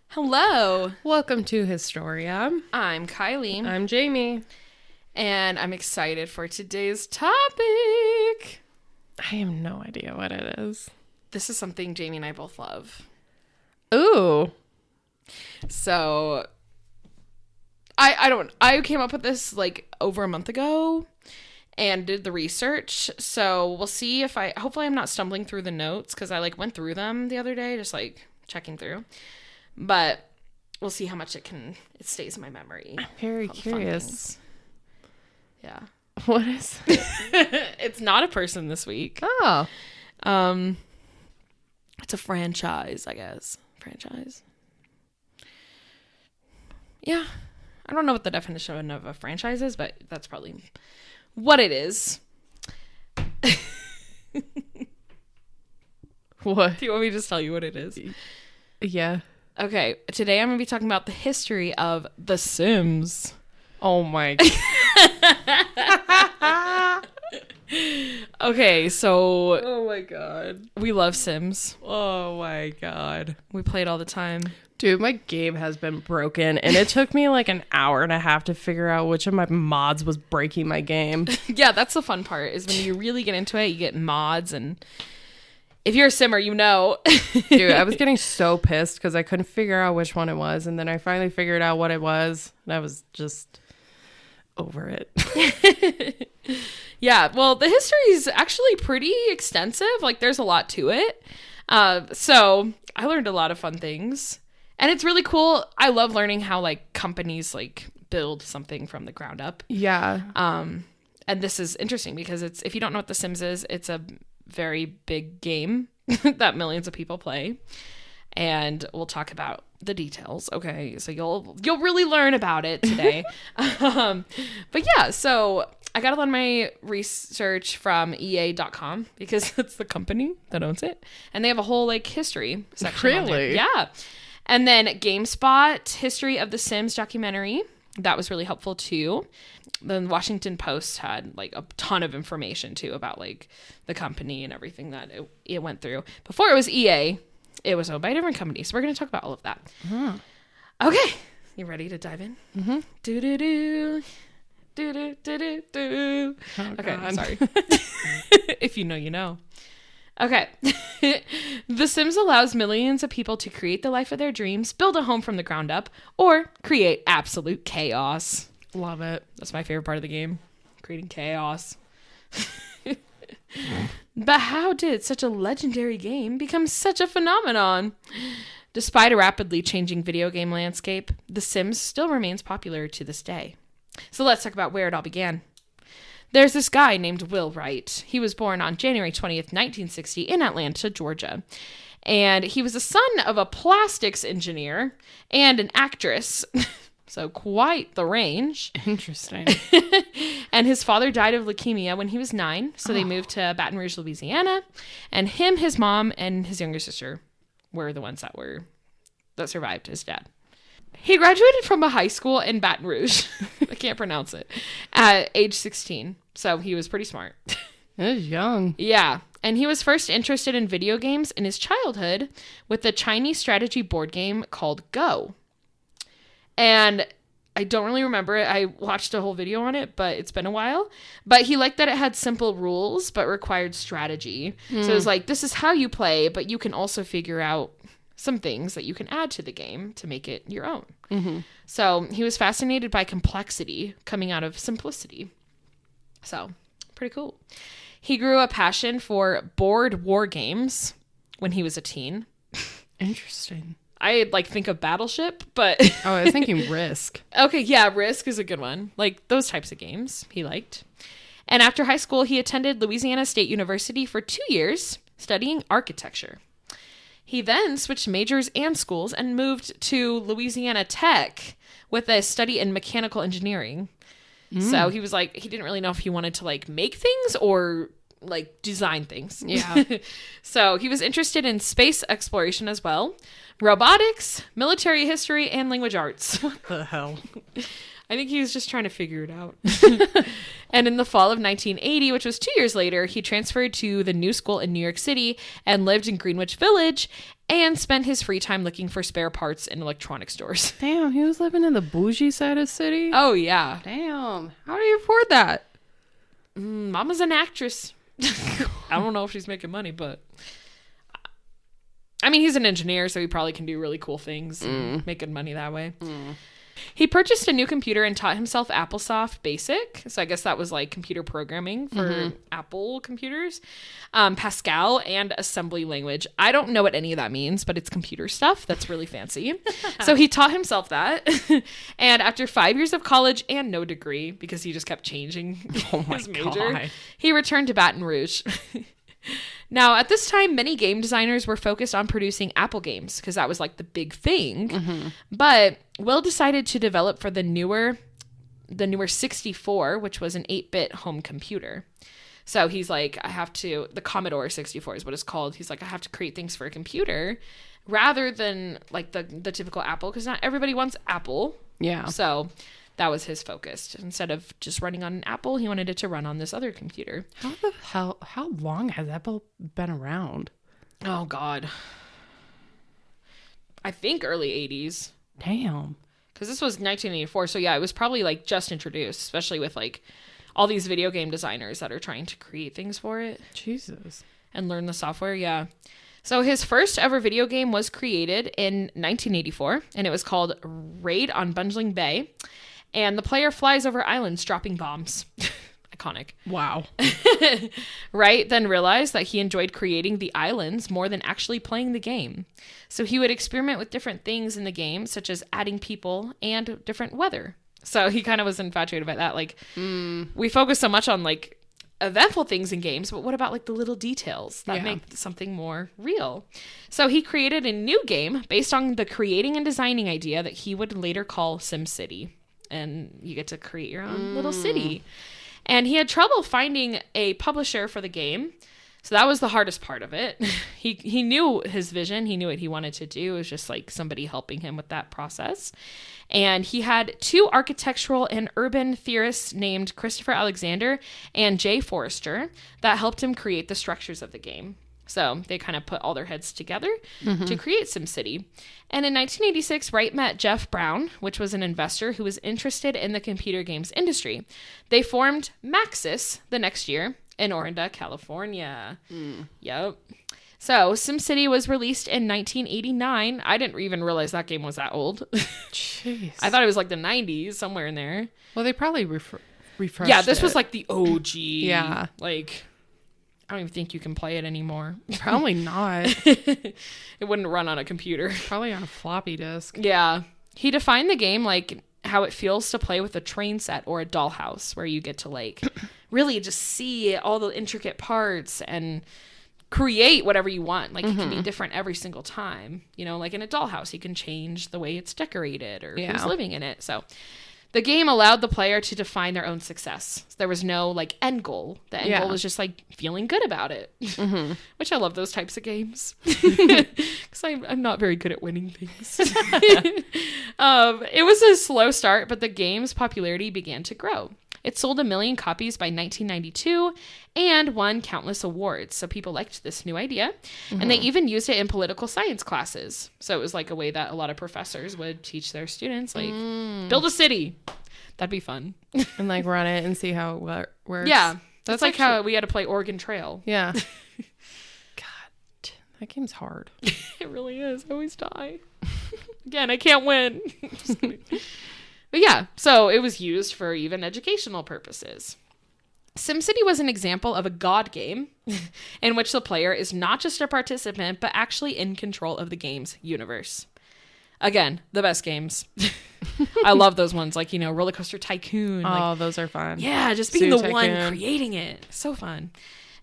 Hello. Welcome to Historia. I'm Kylie. I'm Jamie. And I'm excited for today's topic. I have no idea what it is. This is something Jamie and I both love. Ooh. So, I came up with this like over a month ago and did the research. So we'll see if hopefully I'm not stumbling through the notes because I like went through them the other day, just like checking through. But we'll see how much it stays in my memory. I'm very curious. Yeah. What is it? It's not a person this week. Oh. It's a franchise, I guess. Franchise. Yeah. I don't know what the definition of a franchise is, but that's probably what it is. What? Do you want me to just tell you what it is? Yeah. Okay, today I'm going to be talking about the history of The Sims. Oh my. Okay, so Oh my god. we love Sims. Oh my god. We play it all the time. Dude, my game has been broken, and it took me like an hour and a half to figure out which of my mods was breaking my game. Yeah, that's the fun part, is when you really get into it, you get mods, and if you're a simmer, you know. Dude, I was getting so pissed because I couldn't figure out which one it was, and then I finally figured out what it was, and I was just over it. Yeah, well, the history is actually pretty extensive. Like, there's a lot to it. So I learned a lot of fun things. And it's really cool. I love learning how, like, companies, like, build something from the ground up. Yeah. And this is interesting because if you don't know what The Sims is, it's a very big game that millions of people play. And we'll talk about the details. Okay, so you'll really learn about it today. But yeah, so I got a lot of my research from EA.com because it's the company that owns it. And they have a whole like history section on there. Really? Yeah. And then GameSpot, History of the Sims documentary. That was really helpful too. The Washington Post had like a ton of information too about like the company and everything that it went through. Before it was EA, it was owned by a different company. So we're going to talk about all of that. Uh-huh. Okay. You ready to dive in? Mm-hmm. Do-do-do. Do-do-do-do-do. Oh, Okay, God. I'm sorry. If you know, you know. Okay. The Sims allows millions of people to create the life of their dreams, build a home from the ground up, or create absolute chaos. Love it. That's my favorite part of the game. Creating chaos. But how did such a legendary game become such a phenomenon? Despite a rapidly changing video game landscape, The Sims still remains popular to this day. So let's talk about where it all began. There's this guy named Will Wright. He was born on January 20th, 1960 in Atlanta, Georgia. And he was the son of a plastics engineer and an actress. So quite the range. Interesting. And his father died of leukemia when he was 9. So they moved to Baton Rouge, Louisiana. And him, his mom, and his younger sister were the ones that survived his dad. He graduated from a high school in Baton Rouge. I can't pronounce it. At age 16. So he was pretty smart. It was young. Yeah. And he was first interested in video games in his childhood with the Chinese strategy board game called Go. And I don't really remember it. I watched a whole video on it, but it's been a while. But he liked that it had simple rules, but required strategy. So it was like, this is how you play, but you can also figure out some things that you can add to the game to make it your own. Mm-hmm. So he was fascinated by complexity coming out of simplicity. So pretty cool. He grew a passion for board war games when he was a teen. Interesting. I like think of Battleship, but Oh, I was thinking Risk. okay, yeah, Risk is a good one. Like those types of games he liked. And after high school, he attended Louisiana State University for 2 years studying architecture. He then switched majors and schools and moved to Louisiana Tech with a study in mechanical engineering. So he was like, he didn't really know if he wanted to like make things or like design things. Yeah. So he was interested in space exploration as well, robotics, military history, and language arts. What the hell? I think he was just trying to figure it out. And in the fall of 1980, which was 2 years later, he transferred to the new school in New York City and lived in Greenwich Village and spent his free time looking for spare parts in electronic stores. Damn, he was living in the bougie side of the city? Oh, yeah. Damn. How do you afford that? Mama's an actress. I don't know if she's making money, but... I mean, he's an engineer, so he probably can do really cool things and make good money that way. He purchased a new computer and taught himself AppleSoft Basic. So I guess that was like computer programming for Apple computers. Pascal and assembly language. I don't know what any of that means, but it's computer stuff. That's really fancy. So he taught himself that. And after 5 years of college and no degree, because he just kept changing his major, he returned to Baton Rouge. Now, at this time, many game designers were focused on producing Apple games because that was like the big thing. But Will decided to develop for the newer 64, which was an 8-bit home computer. So he's like, the Commodore 64 is what it's called. He's like, I have to create things for a computer rather than like the typical Apple, because not everybody wants Apple. Yeah. So that was his focus. Instead of just running on an Apple, he wanted it to run on this other computer. How long has Apple been around? Oh, God. I think early 80s. Damn. Because this was 1984. So, yeah, it was probably like just introduced, especially with like all these video game designers that are trying to create things for it. Jesus. And learn the software. Yeah. So his first ever video game was created in 1984, and it was called Raid on Bungling Bay. And the player flies over islands dropping bombs. Iconic. Wow. Wright then realized that he enjoyed creating the islands more than actually playing the game. So he would experiment with different things in the game, such as adding people and different weather. So he kind of was infatuated by that. Like, we focus so much on like eventful things in games, but what about like the little details that make something more real? So he created a new game based on the creating and designing idea that he would later call SimCity. And you get to create your own little city. And he had trouble finding a publisher for the game. So that was the hardest part of it. He knew his vision. He knew what he wanted to do. It was just like somebody helping him with that process. And he had 2 architectural and urban theorists named Christopher Alexander and Jay Forrester that helped him create the structures of the game. So they kind of put all their heads together to create SimCity. And in 1986, Wright met Jeff Brown, which was an investor who was interested in the computer games industry. They formed Maxis the next year in Orinda, California. Yep. So SimCity was released in 1989. I didn't even realize that game was that old. Jeez. I thought it was like the 90s, somewhere in there. Well, they probably refreshed Yeah, this it. was like the OG. Yeah. Like, I don't even think you can play it anymore. Probably not. It wouldn't run on a computer. Probably on a floppy disk. Yeah. He defined the game like how it feels to play with a train set or a dollhouse, where you get to like really just see all the intricate parts and create whatever you want. Like it can be different every single time. You know, like in a dollhouse, you can change the way it's decorated or who's living in it. So the game allowed the player to define their own success. There was no like end goal. The end goal was just like feeling good about it, which I love those types of games because I'm not very good at winning things. It was a slow start, but the game's popularity began to grow. It sold 1 million copies by 1992 and won countless awards. So people liked this new idea. And they even used it in political science classes. So it was like a way that a lot of professors would teach their students, like, build a city. That'd be fun. And like run it and see how it works. Yeah. That's like how we had to play Oregon Trail. Yeah. God, that game's hard. It really is. I always die. Again, I can't win. Just kidding. But yeah, so it was used for even educational purposes. SimCity was an example of a god game in which the player is not just a participant, but actually in control of the game's universe. Again, the best games. I love those ones, like, you know, Roller Coaster Tycoon. Oh, like, those are fun. yeah, just being Zoo the one Tycoon. creating it. So fun.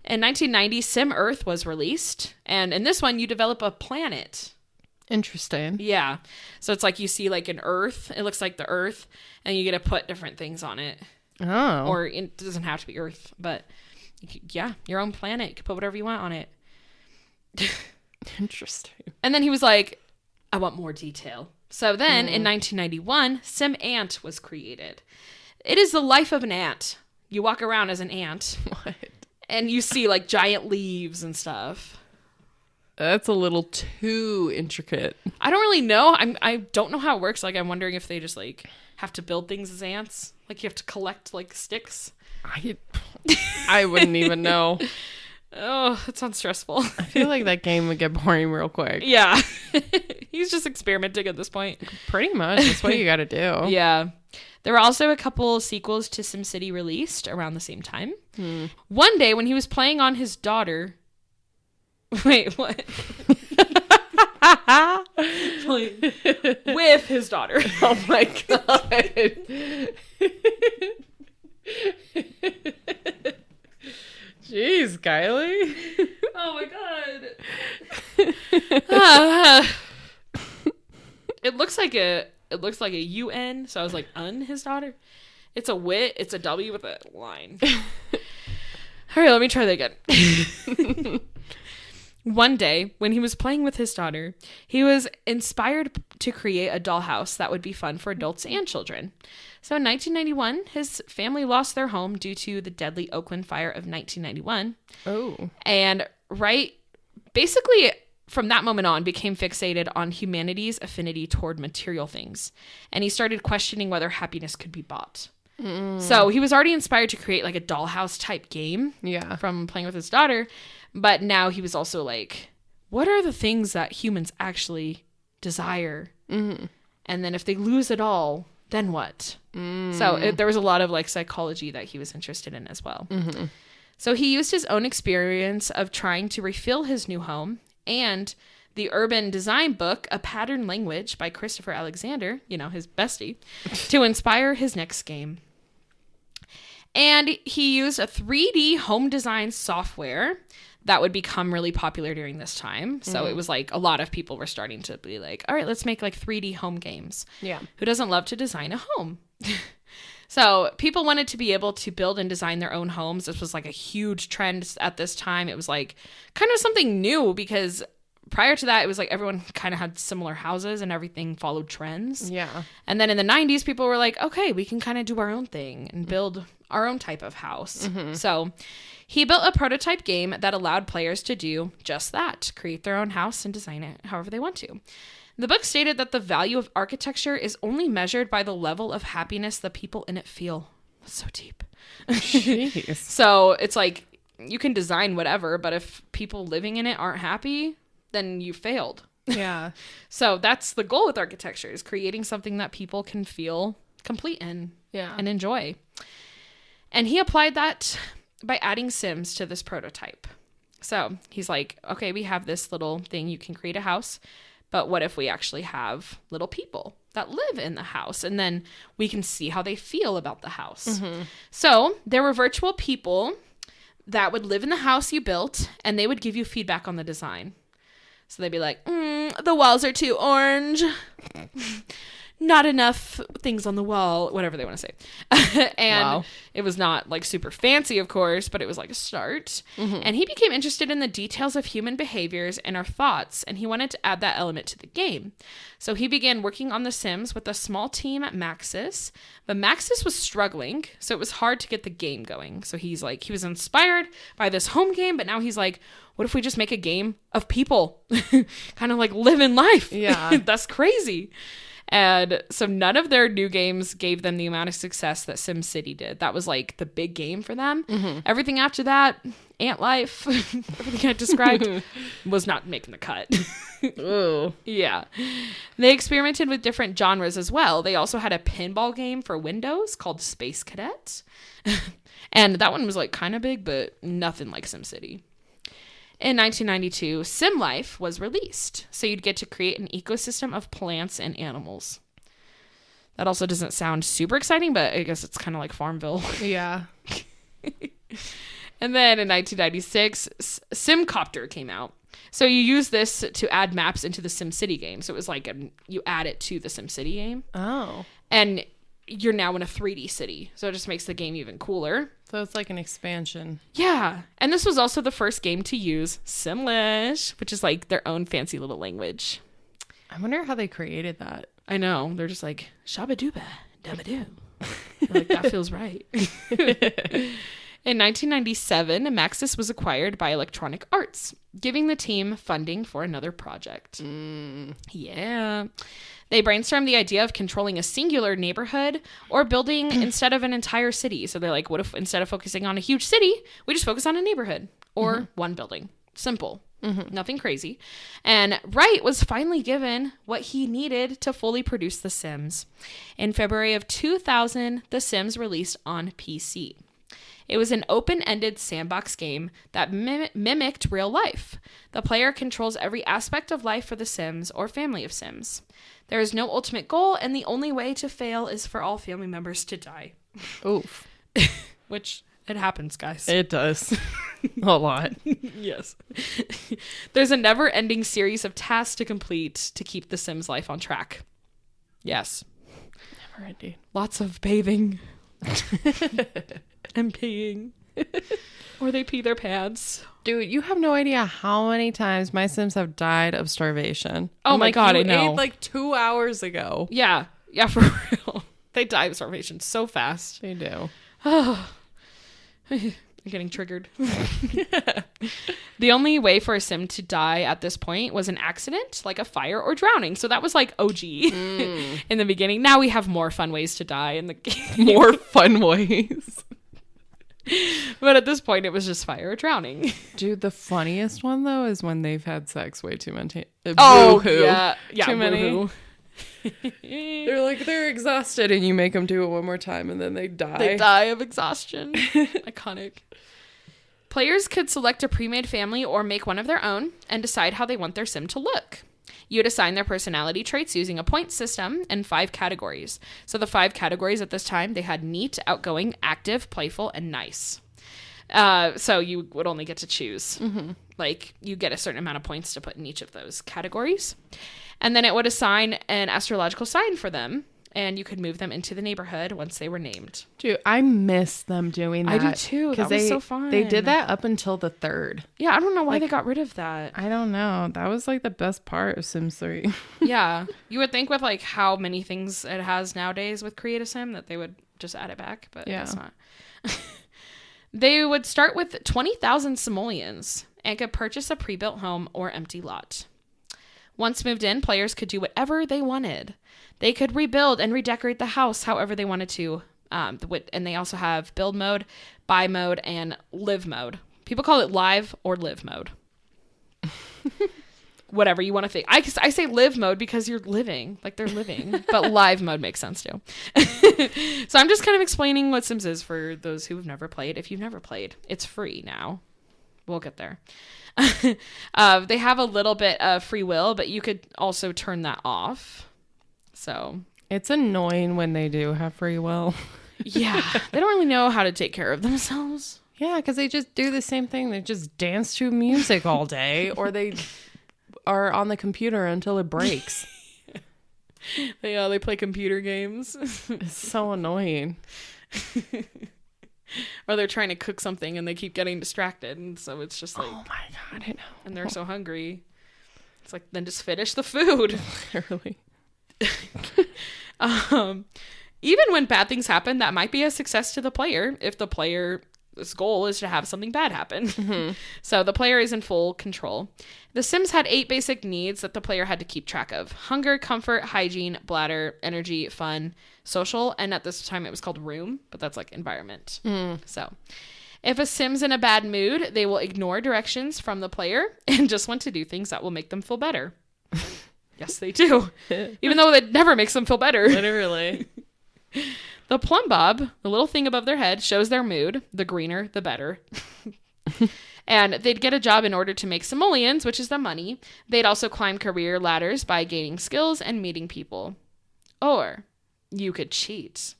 In 1990, Sim Earth was released. And in this one, you develop a planet. Interesting. Yeah. So it's like you see like an Earth. It looks like the Earth. And you get to put different things on it. Oh. Or it doesn't have to be Earth. But Yeah, your own planet. You can put whatever you want on it. Interesting. And then he was like, I want more detail. So then in 1991, Sim Ant was created. It is the life of an ant. You walk around as an ant. What? And you see like giant leaves and stuff. That's a little too intricate. I don't really know. I don't know how it works. Like, I'm wondering if they just like have to build things as ants. Like, you have to collect like sticks. I wouldn't even know. Oh, that sounds stressful. I feel like that game would get boring real quick. Yeah. He's just experimenting at this point. Pretty much. That's what you got to do. Yeah. There were also a couple sequels to SimCity released around the same time. One day when he was playing on his daughter... Wait, what? With his daughter. Oh my god. Jeez, Kylie. Oh my god. It looks like a UN, so I was like, his daughter. It's a wit, it's a W with a line. All right, let me try that again. One day, when he was playing with his daughter, he was inspired to create a dollhouse that would be fun for adults and children. So in 1991, his family lost their home due to the deadly Oakland fire of 1991. Oh. And basically from that moment on, became fixated on humanity's affinity toward material things. And he started questioning whether happiness could be bought. So he was already inspired to create like a dollhouse type game from playing with his daughter. But now he was also like, what are the things that humans actually desire? And then if they lose it all, then what? So there was a lot of like psychology that he was interested in as well. So he used his own experience of trying to refill his new home and the urban design book, A Pattern Language by Christopher Alexander, his bestie, to inspire his next game. And he used a 3D home design software that would become really popular during this time. So it was like a lot of people were starting to be like, all right, let's make like 3D home games. Yeah. Who doesn't love to design a home? So people wanted to be able to build and design their own homes. This was like a huge trend at this time. It was like kind of something new because prior to that, it was like everyone kind of had similar houses and everything followed trends. Yeah. And then in the 90s, people were like, okay, we can kind of do our own thing and build our own type of house. So he built a prototype game that allowed players to do just that, create their own house and design it however they want to. The book stated that the value of architecture is only measured by the level of happiness the people in it feel. That's so deep. Jeez. So it's like you can design whatever, but if people living in it aren't happy, then you failed. Yeah. So that's the goal with architecture, is creating something that people can feel complete in and enjoy. And he applied that by adding Sims to this prototype. So he's like, okay, we have this little thing. You can create a house, but what if we actually have little people that live in the house? And then we can see how they feel about the house. So there were virtual people that would live in the house you built, and they would give you feedback on the design. So they'd be like, the walls are too orange. Not enough things on the wall, whatever they want to say. And it was not like super fancy, of course, but it was like a start. And he became interested in the details of human behaviors and our thoughts, and he wanted to add that element to the game. So he began working on The Sims with a small team at Maxis, but Maxis was struggling, so it was hard to get the game going. So he was inspired by this home game, but now he's like, what if we just make a game of people? Kind of like living life. Yeah. That's crazy. And so none of their new games gave them the amount of success that SimCity did. That was like the big game for them. Everything after that, Ant Life, everything I described, was not making the cut. Ooh. Yeah. They experimented with different genres as well. They also had a pinball game for Windows called Space Cadet. And that one was like kind of big, but nothing like SimCity. In 1992, Sim Life was released, so you'd get to create an ecosystem of plants and animals. That also doesn't sound super exciting, but I guess it's kind of like Farmville. Yeah. And then in 1996, Simcopter came out. So you use this to add maps into the SimCity game. So it was like you add it to the SimCity game. Oh. And you're now in a 3D city. So it just makes the game even cooler. So it's like an expansion. Yeah. And this was also the first game to use Simlish, which is like their own fancy little language. I wonder how they created that. I know. They're just like, shabba-dooba, dabba-doo. Like, that feels right. In 1997, Maxis was acquired by Electronic Arts, giving the team funding for another project. Yeah. They brainstormed the idea of controlling a singular neighborhood or building instead of an entire city. So they're like, what if instead of focusing on a huge city, we just focus on a neighborhood or one building? Simple. Nothing crazy. And Wright was finally given what he needed to fully produce The Sims. In February of 2000, The Sims released on PC. It was an open-ended sandbox game that mimicked real life. The player controls every aspect of life for the Sims or family of Sims. There is no ultimate goal, and the only way to fail is for all family members to die. Oof. Which, it happens, guys. It does. A lot. Yes. There's a never-ending series of tasks to complete to keep the Sims' life on track. Yes. Never ending. Lots of bathing. And peeing. Or they pee their pants. Dude, you have no idea how many times my Sims have died of starvation. Oh my God, I know. Ate like 2 hours ago. Yeah. Yeah, for real. They die of starvation so fast. They do. Oh. I'm getting triggered. The only way for a Sim to die at this point was an accident, like a fire or drowning. So that was like OG in the beginning. Now we have more fun ways to die in the game. More fun ways. But at this point, it was just fire or drowning. Dude, the funniest one, though, is when they've had sex way too many. Yeah. Too many. Woohoo. They're exhausted, and you make them do it one more time, and then they die. They die of exhaustion. Iconic. Players could select a pre-made family or make one of their own and decide how they want their Sim to look. You would assign their personality traits using a point system and 5 categories. So the 5 categories at this time, they had neat, outgoing, active, playful, and nice. So you would only get to choose. Like, you get a certain amount of points to put in each of those categories. And then it would assign an astrological sign for them, and you could move them into the neighborhood once they were named. Dude, I miss them doing that. I do too. That was so fun. They did that up until the 3rd. Yeah, I don't know why they got rid of that. I don't know. That was like the best part of Sims 3. Yeah. You would think with like how many things it has nowadays with Create a Sim that they would just add it back, but it's not. They would start with 20,000 simoleons and could purchase a pre-built home or empty lot. Once moved in, players could do whatever they wanted. They could rebuild and redecorate the house however they wanted to. And they also have build mode, buy mode, and live mode. People call it live or live mode. Whatever you want to think. I say live mode because you're living. Like, they're living. But live mode makes sense, too. So I'm just kind of explaining what Sims is for those who have never played. If you've never played, it's free now. We'll get there. They have a little bit of free will, but you could also turn that off. So it's annoying when they do have free will. Yeah, they don't really know how to take care of themselves. Yeah, because they just do the same thing. They just dance to music all day, or they are on the computer until it breaks. They play computer games. It's so annoying. Or they're trying to cook something and they keep getting distracted, and so it's just like, oh my God, I know. And they're so hungry. It's like, then just finish the food. Literally. Even when bad things happen, that might be a success to the player if the player's goal is to have something bad happen. So the player is in full control. The Sims had 8 basic needs that the player had to keep track of: hunger, comfort, hygiene, bladder, energy, fun, social, and at this time it was called room, but that's like environment. So if a Sim's in a bad mood, they will ignore directions from the player and just want to do things that will make them feel better. Yes, they do. Even though it never makes them feel better. Literally. The plumb bob, the little thing above their head, shows their mood. The greener, the better. And they'd get a job in order to make simoleons, which is the money. They'd also climb career ladders by gaining skills and meeting people. Or you could cheat.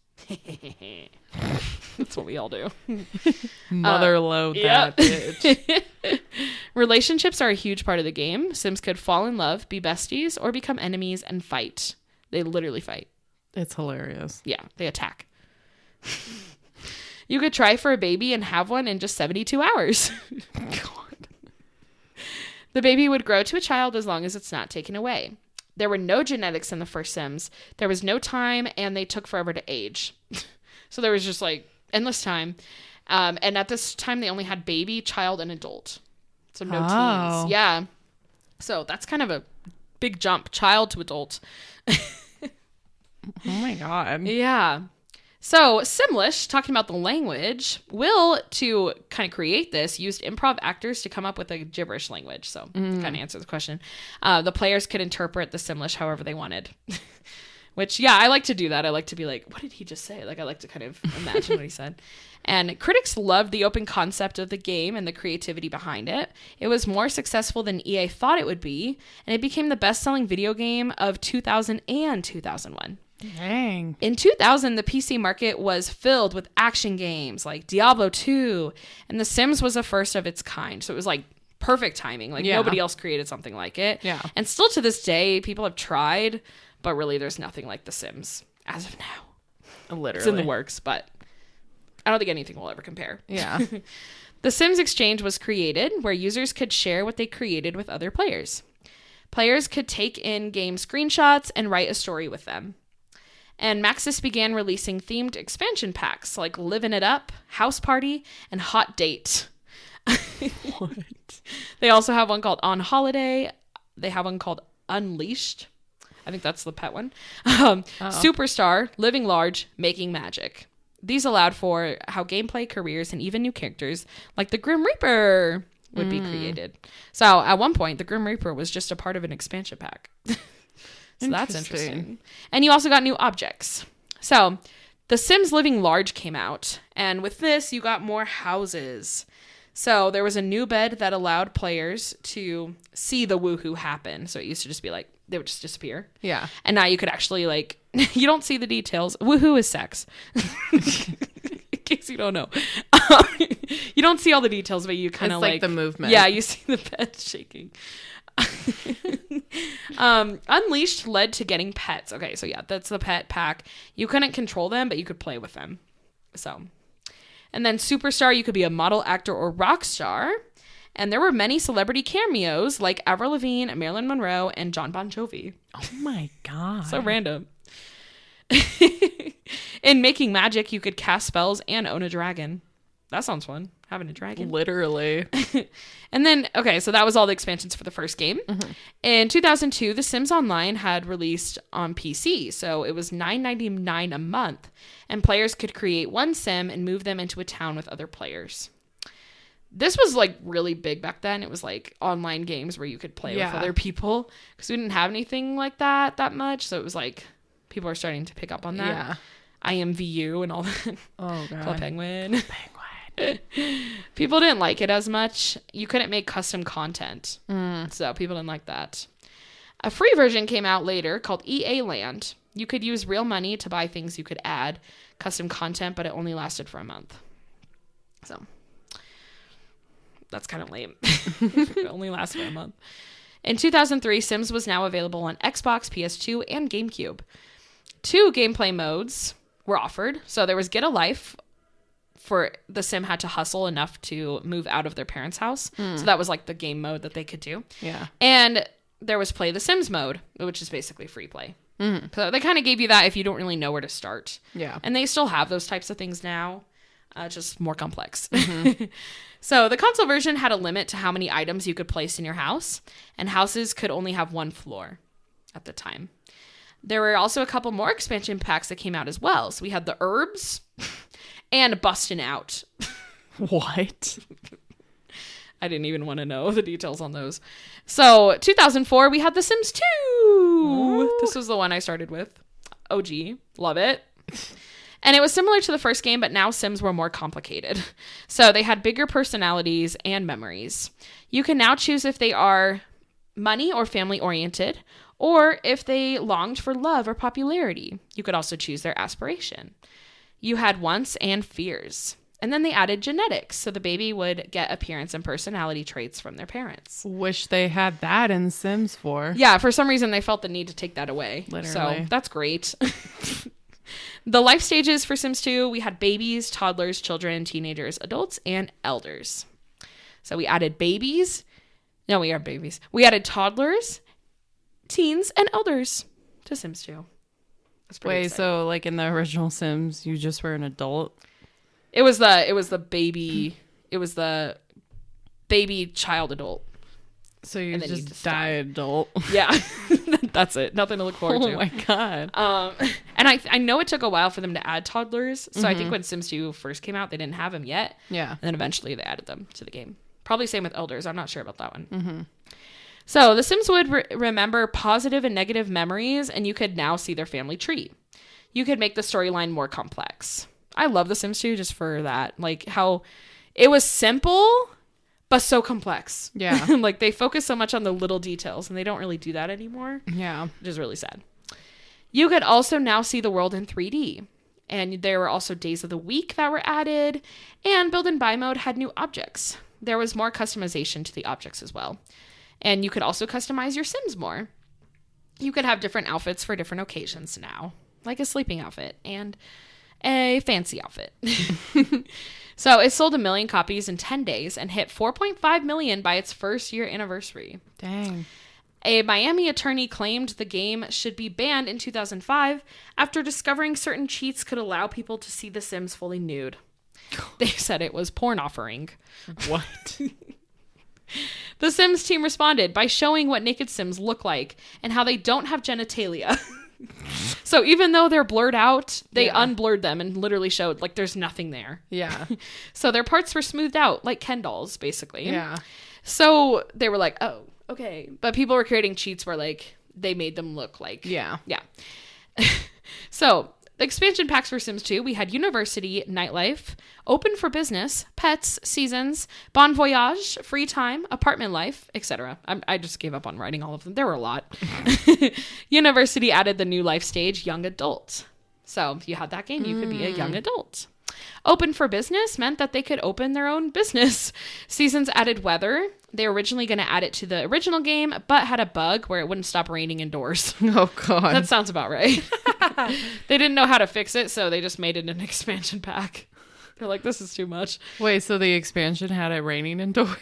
That's what we all do. Mother load that bitch. Relationships are a huge part of the game. Sims could fall in love, be besties, or become enemies and fight. They literally fight. It's hilarious. Yeah, they attack. You could try for a baby and have one in just 72 hours. God. The baby would grow to a child as long as it's not taken away. There were no genetics in the first Sims. There was no time, and they took forever to age. So there was just like endless time. And at this time, they only had baby, child, and adult. So no teens. Yeah. So that's kind of a big jump, child to adult. Oh my God. Yeah. So Simlish, talking about the language, Will, to kind of create this, used improv actors to come up with a gibberish language. So kind of answer the question. The players could interpret the Simlish however they wanted. Which, yeah, I like to do that. I like to be like, what did he just say? Like, I like to kind of imagine what he said. And critics loved the open concept of the game and the creativity behind it. It was more successful than EA thought it would be, and it became the best-selling video game of 2000 and 2001. Dang. In 2000, the PC market was filled with action games like Diablo 2, and The Sims was the first of its kind. So it was like perfect timing. Like nobody else created something like it. Yeah. And still to this day, people have tried, but really there's nothing like The Sims as of now. Literally. It's in the works, but I don't think anything will ever compare. Yeah. The Sims Exchange was created where users could share what they created with other players. Players could take in-game screenshots and write a story with them. And Maxis began releasing themed expansion packs like Livin' It Up, House Party, and Hot Date. What? They also have one called On Holiday. They have one called Unleashed. I think that's the pet one. Superstar, Living Large, Making Magic. These allowed for how gameplay, careers, and even new characters like the Grim Reaper would be created. So at one point, the Grim Reaper was just a part of an expansion pack. So that's interesting. And you also got new objects. So The Sims Living Large came out, and with this, you got more houses. So there was a new bed that allowed players to see the woohoo happen. So it used to just be like, they would just disappear. Yeah. And now you could actually like, you don't see the details. Woohoo is sex. In case you don't know. You don't see all the details, but you kind of like the movement. Yeah, you see the bed shaking. Unleashed led to getting pets. Okay, so yeah, that's the pet pack. You couldn't control them, but you could play with them. So, and then Superstar, you could be a model, actor, or rock star. And there were many celebrity cameos like Avril Lavigne, Marilyn Monroe, and John Bon Jovi. Oh my God. So random. In Making Magic, you could cast spells and own a dragon. That sounds fun, having a dragon. Literally. And then, okay, so that was all the expansions for the first game. Mm-hmm. In 2002, The Sims Online had released on PC, so it was $9.99 a month, and players could create one sim and move them into a town with other players. This was like really big back then. It was like online games where you could play with other people because we didn't have anything like that much. So it was like people are starting to pick up on that. Yeah. IMVU and all that. Oh, God. Club Penguin. People didn't like it as much. You couldn't make custom content. So people didn't like that. A free version came out later called EA Land. You could use real money to buy things you could add, custom content, but it only lasted for a month. So that's kind of lame. It only lasts for a month. In 2003, Sims was now available on Xbox, PS2, and GameCube. 2 gameplay modes were offered. So there was Get a Life, for the sim had to hustle enough to move out of their parents' house. So that was like the game mode that they could do. Yeah. And there was Play the Sims mode, which is basically free play. So they kind of gave you that if you don't really know where to start. Yeah. And they still have those types of things now, just more complex. So the console version had a limit to how many items you could place in your house, and houses could only have one floor at the time. There were also a couple more expansion packs that came out as well. So we had the Herbs and Bustin' Out. What? I didn't even want to know the details on those. So 2004, we had The Sims 2. Ooh. This was the one I started with. OG. Love it. And it was similar to the first game, but now Sims were more complicated. So they had bigger personalities and memories. You can now choose if they are money or family oriented, or if they longed for love or popularity. You could also choose their aspiration. You had wants and fears. And then they added genetics, so the baby would get appearance and personality traits from their parents. Wish they had that in Sims 4. Yeah, for some reason they felt the need to take that away. Literally. So that's great. The life stages for Sims 2, we had babies, toddlers, children, teenagers, adults, and elders. So we added babies. No, we are babies. We added toddlers, teens, and elders to Sims 2. That's pretty Wait, exciting. so like in the original Sims, you just were an adult? It was the baby child adult. So you And then you just just die adult. Yeah. That's it. Nothing to look forward to. Oh my god. And I know it took a while for them to add toddlers. So I think when Sims 2 first came out, they didn't have them yet. Yeah. And then eventually they added them to the game. Probably same with elders. I'm not sure about that one. So the Sims would remember positive and negative memories, and you could now see their family tree. You could make the storyline more complex. I love the Sims 2 just for that. Like how it was simple, but so complex. Yeah. Like they focus so much on the little details, and they don't really do that anymore. Yeah. Which is really sad. You could also now see the world in 3D. And there were also days of the week that were added. And build and buy mode had new objects. There was more customization to the objects as well. And you could also customize your Sims more. You could have different outfits for different occasions now. Like a sleeping outfit and a fancy outfit. So it sold 1 million copies in 10 days and hit 4.5 million by its first year anniversary. Dang. A Miami attorney claimed the game should be banned in 2005 after discovering certain cheats could allow people to see The Sims fully nude. They said it was porn offering. What? The Sims team responded by showing what naked Sims look like and how they don't have genitalia. So even though they're blurred out, they unblurred them and literally showed like there's nothing there. Yeah. So their parts were smoothed out like Ken dolls, basically. Yeah. So they were like, oh, okay. But people were creating cheats where like they made them look like. Yeah. Yeah. So the expansion packs for Sims 2, we had University, Nightlife, Open for Business, Pets, Seasons, Bon Voyage, Free Time, Apartment Life, etc. I just gave up on writing all of them. There were a lot. University added the new life stage, Young Adult. So if you had that game, you could be a young adult. Open for Business meant that they could open their own business. Seasons added weather. They were originally going to add it to the original game, but had a bug where it wouldn't stop raining indoors. Oh god. That sounds about right. They didn't know how to fix it, so they just made it an expansion pack. They're like, this is too much. Wait, so the expansion had it raining indoors?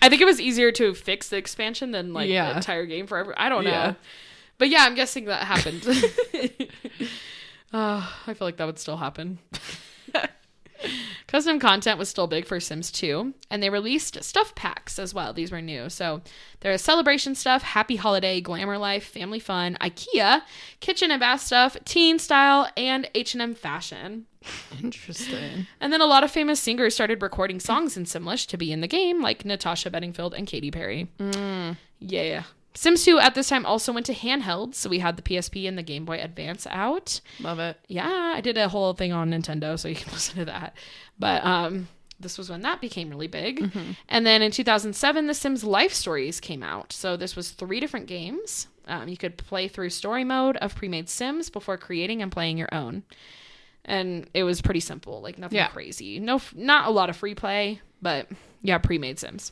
I think it was easier to fix the expansion than like Yeah. the entire game forever. I don't know. Yeah. But yeah, I'm guessing that happened. I feel like that would still happen. Custom content was still big for Sims 2, and they released stuff packs as well. These were new. So there's celebration stuff, happy holiday, glamour life, family fun, IKEA, kitchen and bath stuff, teen style, and H&M fashion. Interesting. And then a lot of famous singers started recording songs in Simlish to be in the game, like Natasha Bedingfield and Katy Perry. Yeah. Sims 2 at this time also went to handhelds, so we had the PSP and the Game Boy Advance out. Love it. Yeah, I did a whole thing on Nintendo, so you can listen to that. But this was when that became really big. And then in 2007, The Sims Life Stories came out. So this was 3 different games. You could play through story mode of pre-made Sims before creating and playing your own. And it was pretty simple, like nothing crazy. Not a lot of free play, but yeah, pre-made Sims.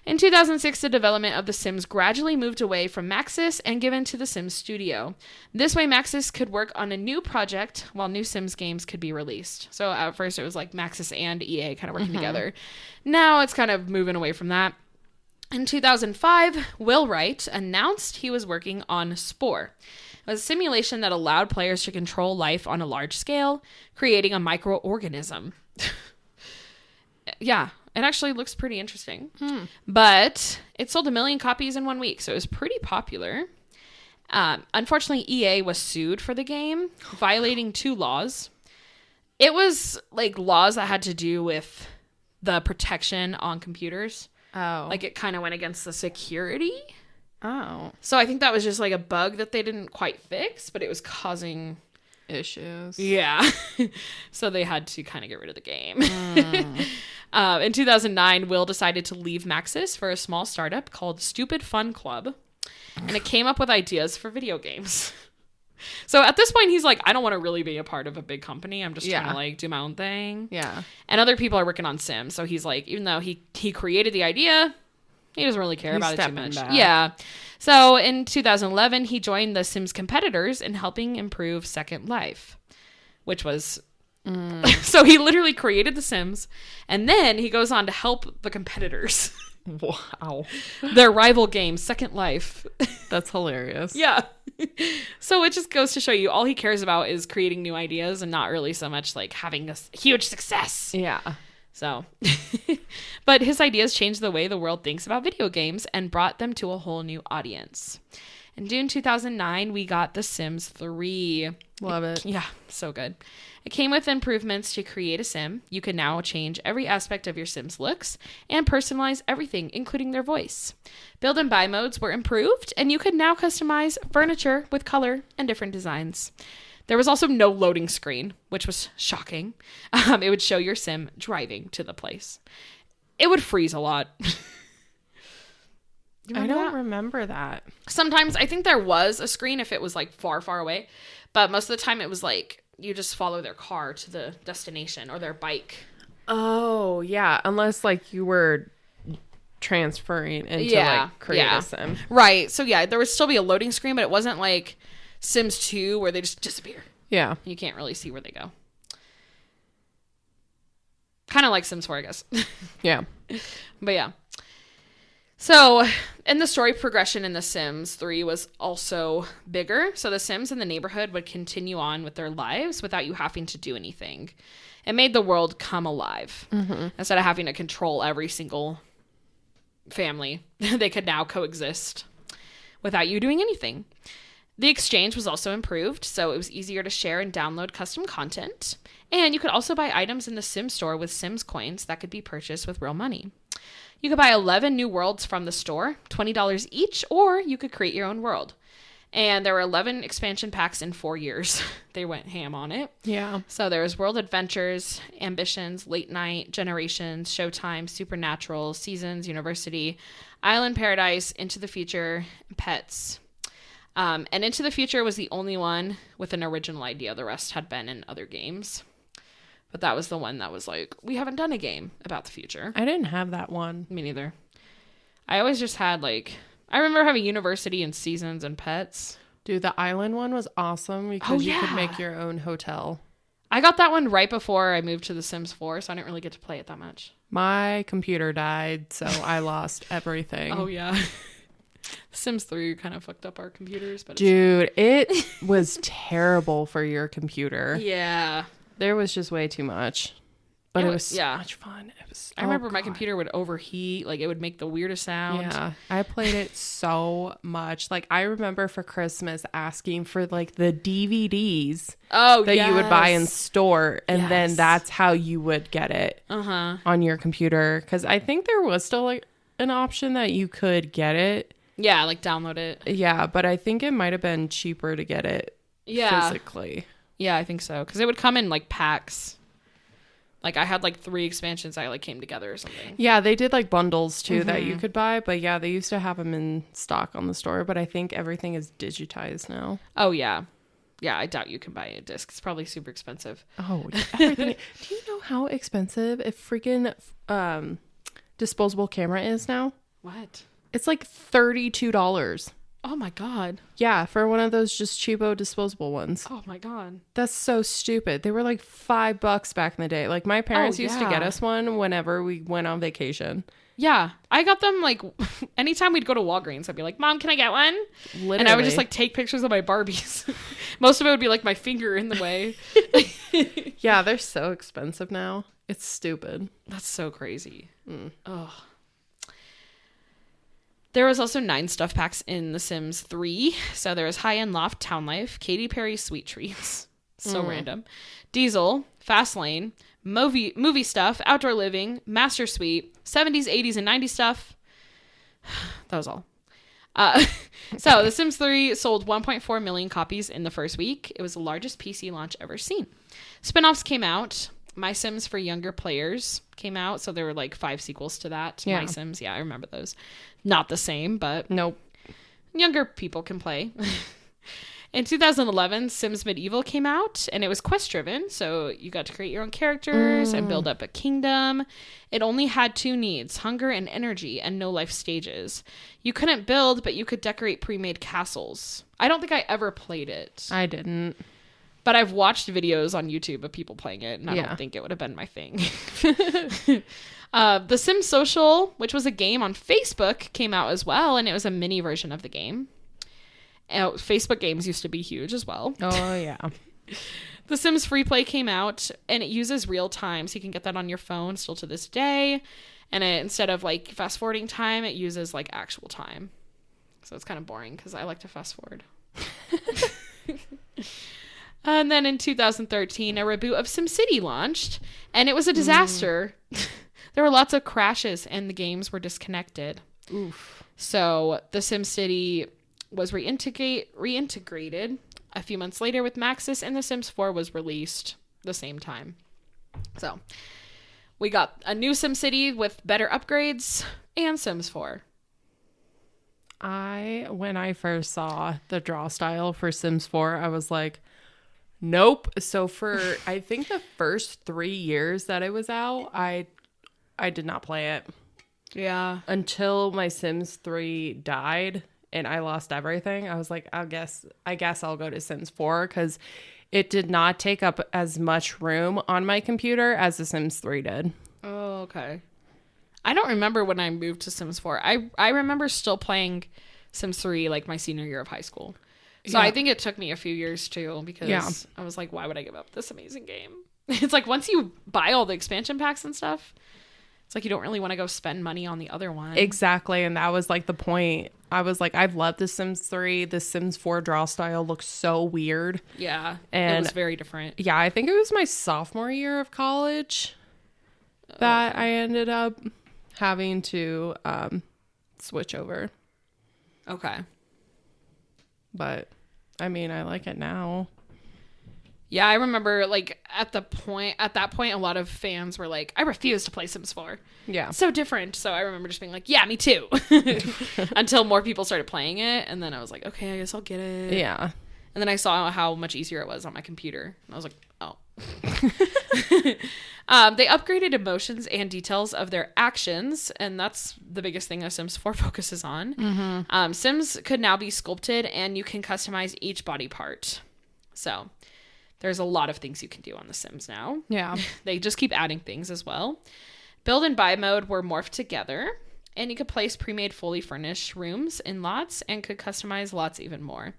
In 2006, the development of The Sims gradually moved away from Maxis and given to The Sims Studio. This way, Maxis could work on a new project while new Sims games could be released. So at first, it was like Maxis and EA kind of working together. Now it's kind of moving away from that. In 2005, Will Wright announced he was working on Spore. It was a simulation that allowed players to control life on a large scale, creating a microorganism. Yeah. It actually looks pretty interesting. But it sold 1 million copies in 1 week, so it was pretty popular. Unfortunately, EA was sued for the game, violating 2 laws. It was like laws that had to do with the protection on computers. Oh. Like it kind of went against the security. Oh. So I think that was just like a bug that they didn't quite fix, but it was causing Issues. Yeah. So they had to kind of get rid of the game. In 2009, Will decided to leave Maxis for a small startup called Stupid Fun Club. And it came up with ideas for video games. So at this point, he's like, I don't want to really be a part of a big company. I'm just trying Yeah. to like do my own thing. Yeah. And other people are working on Sims. So he's like, even though he created the idea, he doesn't really care about it too stepping much. back. Yeah. So in 2011, he joined the Sims competitors in helping improve Second Life, which was... So he literally created the Sims, and then he goes on to help the competitors. Wow. Their rival game, Second Life. That's hilarious. Yeah. So it just goes to show you all he cares about is creating new ideas and not really so much like having a huge success. Yeah. So, but his ideas changed the way the world thinks about video games and brought them to a whole new audience. In June 2009, we got The Sims 3. Love it. Yeah, so good. It came with improvements to create a sim. You can now change every aspect of your Sim's looks and personalize everything, including their voice. Build and buy modes were improved, and you could now customize furniture with color and different designs. There was also no loading screen, which was shocking. It would show your sim driving to the place. It would freeze a lot. I don't remember that. Sometimes I think there was a screen if it was like far, far away, but most of the time it was like you just follow their car to the destination or their bike. Oh, yeah. Unless like you were transferring into like create a sim. Right. So yeah, there would still be a loading screen, but it wasn't like Sims 2 where they just disappear. Yeah. You can't really see where they go. Kind of like Sims 4, I guess. Yeah. But yeah. So, and the story progression in The Sims 3 was also bigger. So the Sims in the neighborhood would continue on with their lives without you having to do anything. It made the world come alive. Mm-hmm. Instead of having to control every single family, they could now coexist without you doing anything. The exchange was also improved, so it was easier to share and download custom content. And you could also buy items in the Sims store with Sims coins that could be purchased with real money. You could buy 11 new worlds from the store, $20 each, or you could create your own world. And there were 11 expansion packs in 4 years. They went ham on it. Yeah. So there was World Adventures, Ambitions, Late Night, Generations, Showtime, Supernatural, Seasons, University, Island Paradise, Into the Future, Pets. And Into the Future was the only one with an original idea. The rest had been in other games. But that was the one that was like, we haven't done a game about the future. I didn't have that one. Me neither. I always just had like, I remember having University and Seasons and Pets. Dude, the island one was awesome because you could make your own hotel. I got that one right before I moved to The Sims 4, so I didn't really get to play it that much. My computer died, so I lost everything. Oh, yeah. Sims 3 kind of fucked up our computers. But dude, it was terrible for your computer. Yeah. There was just way too much. But it was so much fun. It was. I remember my computer would overheat. Like, it would make the weirdest sound. Yeah. I played it so much. Like, I remember for Christmas asking for, like, the DVDs that you would buy in store. And then that's how you would get it on your computer. Because I think there was still, like, an option that you could get it. Yeah, like, download it. Yeah, but I think it might have been cheaper to get it physically. Yeah, I think so. Because it would come in, like, packs. Like, I had, like, 3 expansions that, like, came together or something. Yeah, they did, like, bundles, too, that you could buy. But, yeah, they used to have them in stock on the store. But I think everything is digitized now. Oh, yeah. Yeah, I doubt you can buy a disc. It's probably super expensive. Oh, everything. Do you know how expensive a freaking disposable camera is now? What? It's, like, $32. Oh, my God. Yeah, for one of those just cheapo disposable ones. Oh, my God. That's so stupid. They were like $5 back in the day. Like, my parents used to get us one whenever we went on vacation. Yeah. I got them, like, anytime we'd go to Walgreens, I'd be like, Mom, can I get one? Literally. And I would just, like, take pictures of my Barbies. Most of it would be, like, my finger in the way. Yeah, they're so expensive now. It's stupid. That's so crazy. Oh. There was also 9 stuff packs in The Sims 3. So there was High-End Loft Town Life, Katy Perry Sweet Treats. So random. Diesel, Fast Lane, movie stuff, Outdoor Living, Master Suite, 70s, 80s, and 90s stuff. That was all. So The Sims 3 sold 1.4 million copies in the first week. It was the largest PC launch ever seen. Spinoffs came out. My Sims for younger players came out. So there were like 5 sequels to that. Yeah. My Sims. Yeah, I remember those. Not the same, but nope. Younger people can play. In 2011, Sims Medieval came out, and it was quest-driven, so you got to create your own characters and build up a kingdom. It only had 2 needs, hunger and energy, and no life stages. You couldn't build, but you could decorate pre-made castles. I don't think I ever played it. I didn't. But I've watched videos on YouTube of people playing it, and I don't think it would have been my thing. The Sims Social, which was a game on Facebook, came out as well, and it was a mini version of the game. Facebook games used to be huge as well. Oh, yeah. The Sims Free Play came out, and it uses real time, so you can get that on your phone still to this day. And instead of like fast forwarding time, it uses like actual time. So it's kind of boring because I like to fast forward. And then in 2013, a reboot of SimCity launched, and it was a disaster. There were lots of crashes, and the games were disconnected. Oof. So the SimCity was reintegrated a few months later with Maxis, and The Sims 4 was released the same time. So we got a new SimCity with better upgrades and Sims 4. When I first saw the draw style for Sims 4, I was like, nope. So for, I think the first 3 years that it was out, I did not play it. Yeah. Until my Sims 3 died and I lost everything. I was like, I guess I'll go to Sims 4 because it did not take up as much room on my computer as the Sims 3 did. Oh, okay. I don't remember when I moved to Sims 4. I remember still playing Sims 3 like my senior year of high school. So I think it took me a few years too because I was like, why would I give up this amazing game? It's like once you buy all the expansion packs and stuff, it's like you don't really want to go spend money on the other one. Exactly. And that was like the point. I was like, I've loved the Sims 3. The Sims 4 draw style looks so weird. Yeah. And it was very different. Yeah. I think it was my sophomore year of college that I ended up having to switch over. Okay. But I mean, I like it now. Yeah, I remember like at that point, a lot of fans were like, I refuse to play Sims 4. Yeah. It's so different. So I remember just being like, yeah, me too. Until more people started playing it. And then I was like, okay, I guess I'll get it. Yeah. And then I saw how much easier it was on my computer. And I was like, oh. They upgraded emotions and details of their actions. And that's the biggest thing that Sims 4 focuses on. Mm-hmm. Sims could now be sculpted and you can customize each body part. So there's a lot of things you can do on The Sims now. Yeah. They just keep adding things as well. Build and buy mode were morphed together, and you could place pre-made fully furnished rooms in lots and could customize lots even more.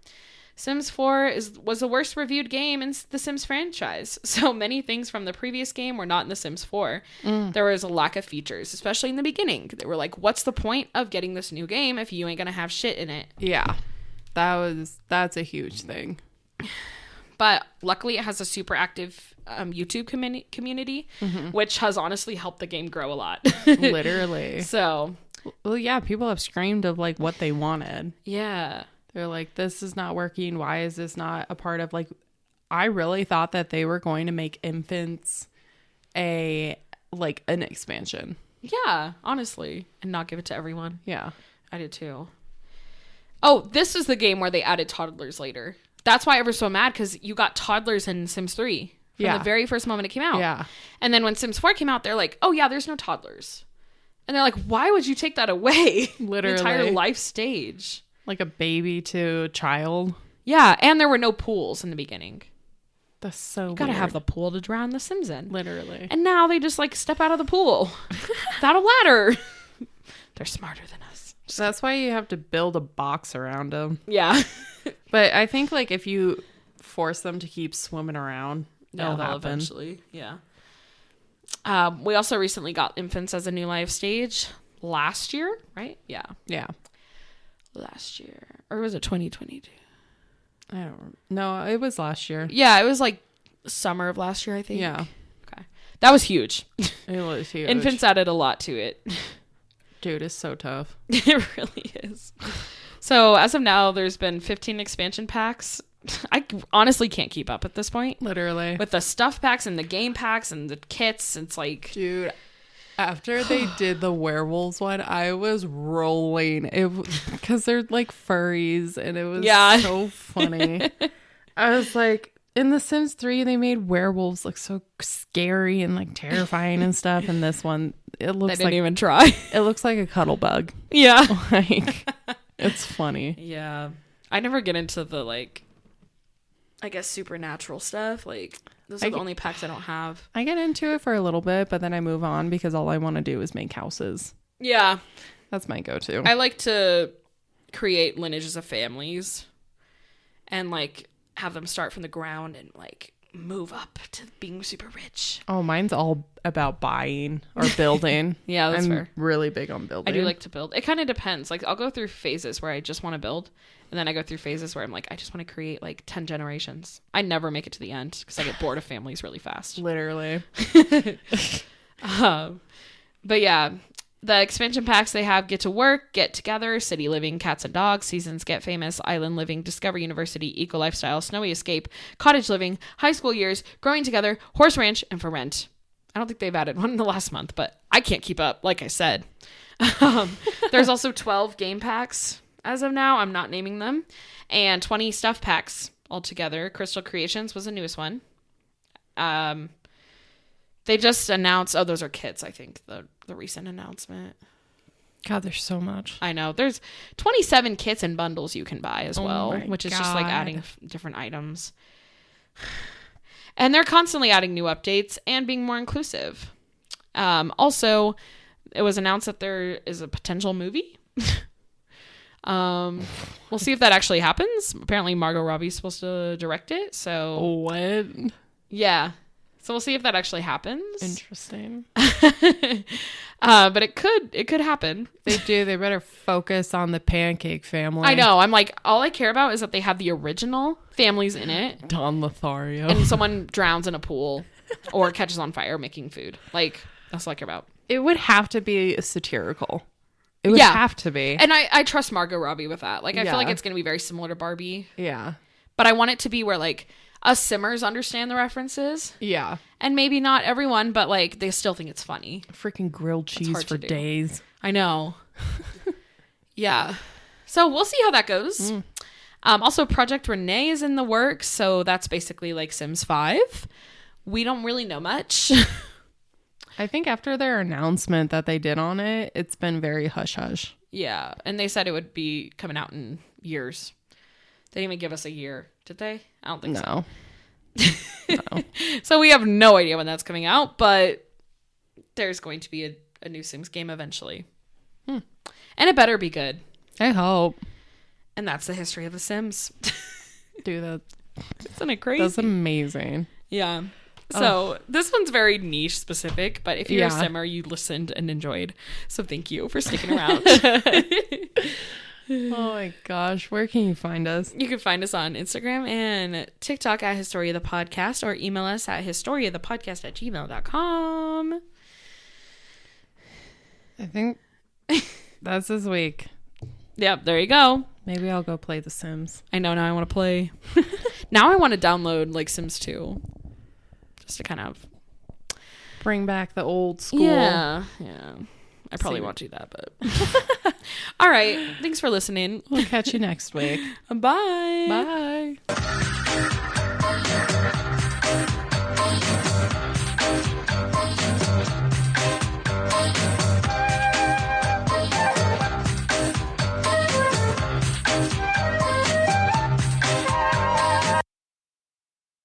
Sims 4 was the worst reviewed game in the Sims franchise. So many things from the previous game were not in the Sims 4. There was a lack of features, especially in the beginning. They were like, what's the point of getting this new game if you ain't going to have shit in it? Yeah. That's a huge thing. But luckily it has a super active YouTube community, which has honestly helped the game grow a lot. Literally. So. Well, yeah, people have screamed of like what they wanted. Yeah. They're like, this is not working. Why is this not a part of like, I really thought that they were going to make infants an expansion. Yeah, honestly. And not give it to everyone. Yeah. I did too. Oh, this is the game where they added toddlers later. That's why I was so mad because you got toddlers in Sims 3 from the very first moment it came out. Yeah. And then when Sims 4 came out, they're like, oh yeah, there's no toddlers. And they're like, why would you take that away? Literally. The entire life stage. Like a baby to child. Yeah. And there were no pools in the beginning. That's so weird. You gotta have the pool to drown the Sims in. Literally. And now they just like step out of the pool without a ladder. They're smarter than us. So that's why you have to build a box around them. Yeah. But I think like if you force them to keep swimming around, they'll happen eventually. Yeah. We also recently got infants as a new life stage last year, right? Yeah. Yeah. Last year. Or was it 2022? I don't know. It was last year. Yeah, it was like summer of last year, I think. Yeah. Okay. That was huge. It was huge. Infants added a lot to it. Dude, it's so tough. It really is. So as of now, there's been 15 expansion packs. I honestly can't keep up at this point. Literally. With the stuff packs and the game packs and the kits, it's like... Dude, After they did the werewolves one, I was rolling because they're like furries, and it was so funny. I was like, in The Sims 3, they made werewolves look so scary and like terrifying and stuff. And this one, it looks they didn't even try. It looks like a cuddle bug. Yeah. Like, it's funny. Yeah. I never get into the like, I guess, supernatural stuff. Like, those are the only packs I don't have. I get into it for a little bit, but then I move on because all I want to do is make houses. Yeah. That's my go-to. I like to create lineages of families and like have them start from the ground and like move up to being super rich. Oh, mine's all about buying or building. Yeah, that's fair. I'm really big on building. I do like to build. It kind of depends. Like, I'll go through phases where I just want to build, and then I go through phases where I'm like, I just want to create like 10 generations. I never make it to the end because I get bored of families really fast. Literally. But yeah, the expansion packs they have: Get to Work, Get Together, City Living, Cats and Dogs, Seasons Get Famous, Island Living, Discover University, Eco Lifestyle, Snowy Escape, Cottage Living, High School Years, Growing Together, Horse Ranch, and For Rent. I don't think they've added one in the last month, but I can't keep up, like I said. There's also 12 game packs as of now. I'm not naming them. And 20 stuff packs altogether. Crystal Creations was the newest one. They just announced, those are kits, I think, the recent announcement. God, there's so much. I know. There's 27 kits and bundles you can buy as well, which is just like adding different items. And they're constantly adding new updates and being more inclusive. Also, it was announced that there is a potential movie. We'll see if that actually happens. Apparently, Margot Robbie's supposed to direct it. So what? Yeah. So we'll see if that actually happens. Interesting. But it could happen. They better focus on the Pancake family. I know. I'm like, all I care about is that they have the original families in it. Don Lothario. And someone drowns in a pool or catches on fire making food. Like, that's all I care about. It would have to be satirical. It would have to be. And I trust Margot Robbie with that. Like, I feel like it's going to be very similar to Barbie. Yeah. But I want it to be where, like, us Simmers understand the references. Yeah. And maybe not everyone, but, like, they still think it's funny. Freaking grilled cheese for days. I know. Yeah. So we'll see how that goes. Also, Project Renee is in the works. So that's basically like Sims 5. We don't really know much. I think after their announcement that they did on it, it's been very hush-hush. Yeah. And they said it would be coming out in years. They didn't even give us a year, did they? I don't think so. No. So we have no idea when that's coming out, but there's going to be a new Sims game eventually. And it better be good. I hope. And that's the history of The Sims. Dude, isn't it crazy? That's amazing. Yeah. So this one's very niche specific, but if you're a Simmer, you listened and enjoyed. So thank you for sticking around. Oh my gosh. Where can you find us? You can find us on Instagram and TikTok at Historia the Podcast, or email us at historiathepodcast@gmail.com. I think that's this week. Yep, there you go. Maybe I'll go play The Sims. I know, now I want to play. Now I want to download like Sims 2. Just to kind of bring back the old school. Yeah. I probably won't do that, but all right. Thanks for listening. We'll catch you next week. Bye. Bye.